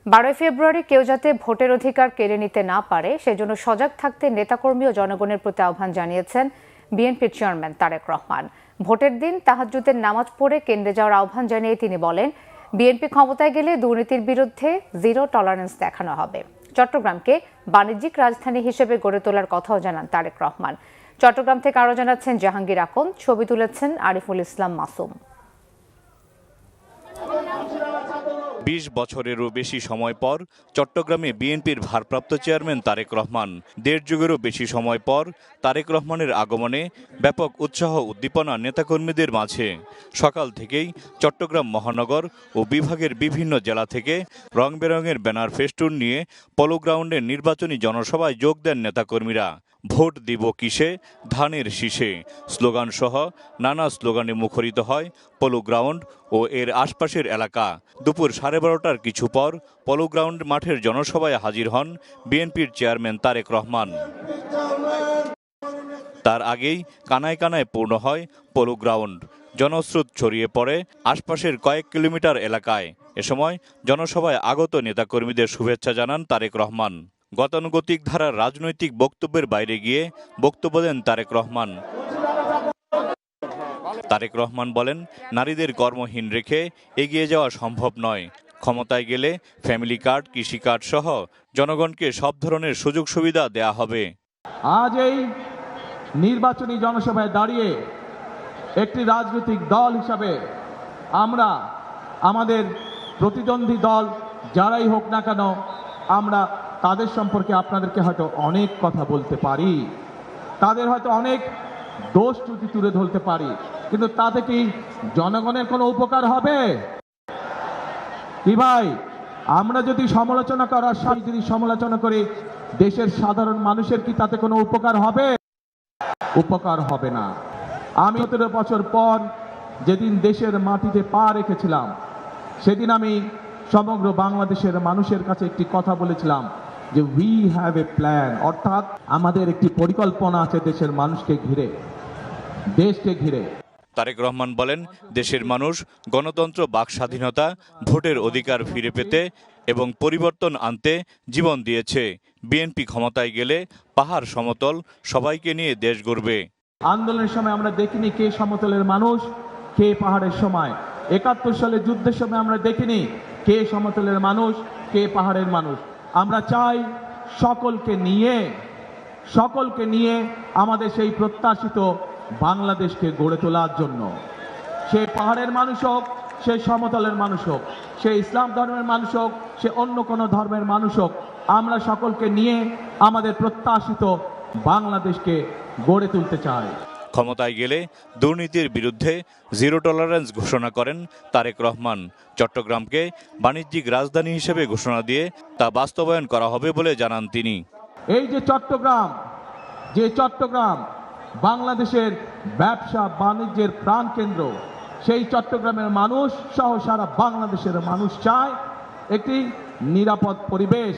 12 ফেব্রুয়ারি কেউ যাতে ভোটের অধিকার কেড়ে নিতে না পারে সেজন্য সজাগ থাকতে নেতাকর্মী ও জনগণের প্রতি আহ্বান জানিয়েছেন বিএনপির চেয়ারম্যান তারেক রহমান। ভোটের দিন তাহাজ্জুদের নামাজ পড়ে কেন্দ্রে যাওয়ার আহ্বান জানিয়ে তিনি বলেন, বিএনপি ক্ষমতায় গেলে দুর্নীতির বিরুদ্ধে জিরো টলারেন্স দেখানো হবে। চট্টগ্রামকে বাণিজ্যিক রাজধানী হিসেবে গড়ে তোলার কথাও জানান তারেক রহমান। চট্টগ্রাম থেকে আরও জানাচ্ছেন জাহাঙ্গীর আকন্দ, ছবি তুলেছেন আরিফুল ইসলাম মাসুম। 20 বছরেরও বেশি সময় পর চট্টগ্রামে বিএনপির ভারপ্রাপ্ত চেয়ারম্যান তারেক রহমান। দেড় যুগেরও বেশি সময় পর তারেক রহমানের আগমনে ব্যাপক উৎসাহ উদ্দীপনা নেতাকর্মীদের মাঝে। সকাল থেকেই চট্টগ্রাম মহানগর ও বিভাগের বিভিন্ন জেলা থেকে রং বেরঙের ব্যানার ফেস্টুন নিয়ে পলো গ্রাউন্ডের নির্বাচনী জনসভায় যোগ দেন নেতাকর্মীরা। ভোট দিব কিসে, ধানের শীষে স্লোগান সহ নানা স্লোগানে মুখরিত হয় পলো গ্রাউন্ড ও এর আশপাশের এলাকা। দুপুর 12:30টার কিছু পর পলো গ্রাউন্ড মাঠের জনসভায় হাজির হন বিএনপির চেয়ারম্যান তারেক রহমান। তার আগেই কানায় কানায় পূর্ণ হয় পলো গ্রাউন্ড। জনস্রোত ছড়িয়ে পড়ে আশপাশের কয়েক কিলোমিটার এলাকায়। এ সময় জনসভায় আগত নেতাকর্মীদের শুভেচ্ছা জানান তারেক রহমান। গতানুগতিক ধারার রাজনৈতিক বক্তব্যের বাইরে গিয়ে বক্তব্য দেন তারেক রহমান। তারেক রহমান বলেন, নারীদের কর্মহীন রেখে এগিয়ে যাওয়া সম্ভব নয়। ক্ষমতায় গেলে ফ্যামিলি কার্ড, কৃষি কার্ড সহ জনগণকে সব ধরনের সুযোগ সুবিধা দেয়া হবে। আজ এই নির্বাচনী জনসভায় দাঁড়িয়ে একটি রাজনৈতিক দল হিসাবে আমরা আমাদের প্রতিদ্বন্দ্বী দল যারাই হোক না কেন, আমরা তাদের সম্পর্কে আপনাদেরকে হয়তো অনেক কথা বলতে পারি, তাদের হয়তো অনেক দোষ ত্রুটি তুলে ধরতে পারি, কিন্তু তাতে কি জনগণের কোনো উপকার হবে? কি ভাই, আমরা যদি সমালোচনা করার সাথে যদি সমালোচনা করি, দেশের সাধারণ মানুষের কি তাতে কোনো উপকার হবে? উপকার হবে না। আমি 17 বছর পর যেদিন দেশের মাটিতে পা রেখেছিলাম, সেদিন আমি সমগ্র বাংলাদেশের মানুষের কাছে একটি কথা বলেছিলাম যে উই হ্যাভ এ প্ল্যান, অর্থাৎ আমাদের একটি পরিকল্পনা আছে দেশের মানুষকে ঘিরে, দেশকে ঘিরে। তারেক রহমান বলেন, দেশের মানুষ গণতন্ত্র, বাক স্বাধীনতা, ভোটের অধিকার ফিরে পেতে এবং পরিবর্তন আনতে জীবন দিয়েছে। বিএনপি ক্ষমতায় গেলে পাহাড় সমতল, সবাইকে নিয়ে দেশ গড়বে। আন্দোলনের সময় আমরা দেখিনি কে সমতলের মানুষ, কে পাহাড়ের সময়। 71 সালে যুদ্ধের সময় আমরা দেখিনি কে সমতলের মানুষ, কে পাহাড়ের মানুষ। আমরা চাই সকলকে নিয়ে আমাদের সেই প্রত্যাশিত বাংলাদেশকে গড়ে তোলার জন্য। সে পাহাড়ের মানুষ হোক, সে সমতলের মানুষ হোক, সে ইসলাম ধর্মের মানুষ হোক, সে অন্য কোনো ধর্মের মানুষ হোক, আমরা সকলকে নিয়ে আমাদের প্রত্যাশিত বাংলাদেশকে গড়ে তুলতে চাই। ক্ষমতায় গেলে দুর্নীতির বিরুদ্ধে জিরো টলারেন্স ঘোষণা করেন তারেক রহমান। চট্টগ্রামকে বাণিজ্যিক রাজধানী হিসেবে ঘোষণা দিয়ে তা বাস্তবায়ন করা হবে বলে জানান তিনি। এই যে চট্টগ্রাম বাংলাদেশের ব্যবসা বাণিজ্যের প্রাণকেন্দ্র, সেই চট্টগ্রামের মানুষ সহ সারা বাংলাদেশের মানুষ চায় একটি নিরাপদ পরিবেশ,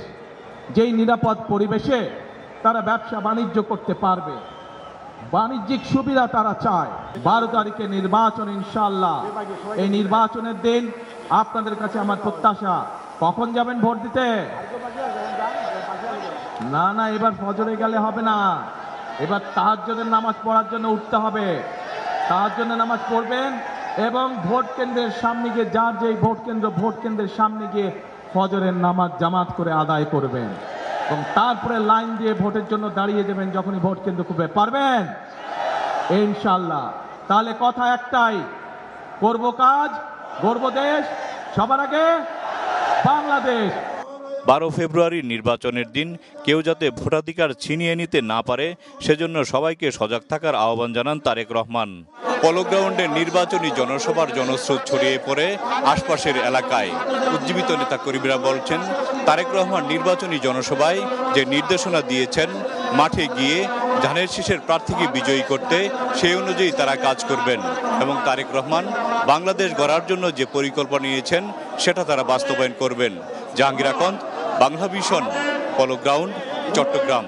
যেই নিরাপদ পরিবেশে তারা ব্যবসা বাণিজ্য করতে পারবে, বাণিজ্যিক সুবিধা তারা চায়। 12 তারিখে নির্বাচন, ইনশাআল্লাহ এই নির্বাচনের দিন আপনাদের কাছে আমার প্রত্যাশা, কখন যাবেন ভোট দিতে? না, এবার ফজরে গেলে হবে না, এবার তাহাজ্জুদের নামাজ পড়ার জন্য উঠতে হবে। তাহাজ্জুদের নামাজ পড়বেন এবং ভোট কেন্দ্রের সামনে গিয়ে, যার যেই ভোট কেন্দ্রের সামনে গিয়ে ফজরের নামাজ জামাত করে আদায় করবেন এবং তারপরে লাইন দিয়ে ভোটের জন্য দাঁড়িয়ে যাবেন যখনই ভোট কেন্দ্র খুঁজে পারবেন, ইনশাআল্লাহ। তাহলে কথা একটাই, করব কাজ, গড়ব দেশ, সবার আগে বাংলাদেশ। 12 ফেব্রুয়ারির নির্বাচনের দিন কেউ যাতে ভোটাধিকার ছিনিয়ে নিতে না পারে সেজন্য সবাইকে সজাগ থাকার আহ্বান জানান তারেক রহমান। পলো গ্রাউন্ডে নির্বাচনী জনসভার জনস্রোত ছড়িয়ে পড়ে আশপাশের এলাকায়। উজ্জীবিত নেতাকর্মীরা বলছেন, তারেক রহমান নির্বাচনী জনসভায় যে নির্দেশনা দিয়েছেন, মাঠে গিয়ে ধানের শীষের প্রার্থীকে বিজয়ী করতে সেই অনুযায়ী তারা কাজ করবেন এবং তারেক রহমান বাংলাদেশ গড়ার জন্য যে পরিকল্পনা নিয়েছেন সেটা তারা বাস্তবায়ন করবেন। জাহাঙ্গীর আকন্দ, বাংলা ভিশন, পলো গ্রাউন্ড, চট্টগ্রাম।